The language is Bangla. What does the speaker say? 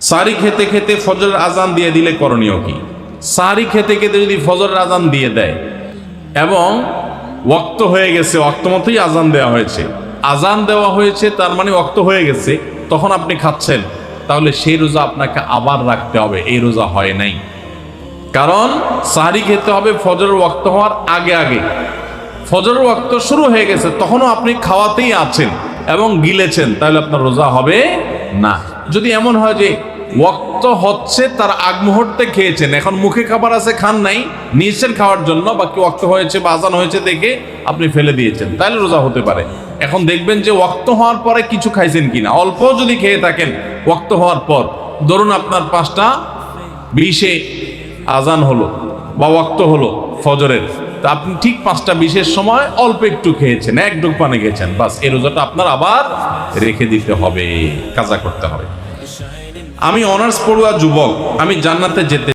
সারি খেতে খেতে ফজরের আজান দিয়ে দিলে করণীয় কি? সারি খেতে খেতে যদি ফজরের আজান দিয়ে দেয় এবং ওয়াক্ত হয়ে গেছে, ওয়াক্ত মতোই আজান দেওয়া হয়েছে, আজান দেওয়া হয়েছে তার মানে ওয়াক্ত হয়ে গেছে, তখন আপনি খাচ্ছেন, তাহলে সেই রোজা আপনাকে আবার রাখতে হবে, এই রোজা হয় নাই। কারণ সাহারি খেতে হবে ফজরের ওয়াক্ত হওয়ার আগে আগে। ফজরের ওয়াক্ত শুরু হয়ে গেছে, তখনও আপনি খাওয়াতেই আছেন এবং গিলেছেন, তাহলে আপনার রোজা হবে না। যদি এমন হয় যে ওয়াক্ত হচ্ছে তার আগ মুহূর্তে খেয়েছেন, এখন মুখে খাবার আছে, খান নাই, নিয়েছেন খাওয়ার জন্য, বাকি ওয়াক্ত হয়েছে বা আজান হয়েছে দেখে আপনি ফেলে দিয়েছেন, তাহলে রোজা হতে পারে। এখন দেখবেন যে ওয়াক্ত হওয়ার পরে কিছু খাইছেন কিনা, অল্প যদি খেয়ে থাকেন ওয়াক্ত হওয়ার পর, ধরুন আপনার 5:20 আজান হলো বা ওয়াক্ত হলো ফজরের, তা আপনি ঠিক 5:20 সময় অল্প একটু খেয়েছেন, এক ডুব পানি খেয়েছেন, বাস এই রোজাটা আপনার আবার রেখে দিতে হবে, কাজা করতে হবে। আমি অনার্স পড়ুয়া যুবক, আমি জান্নাতে যেতে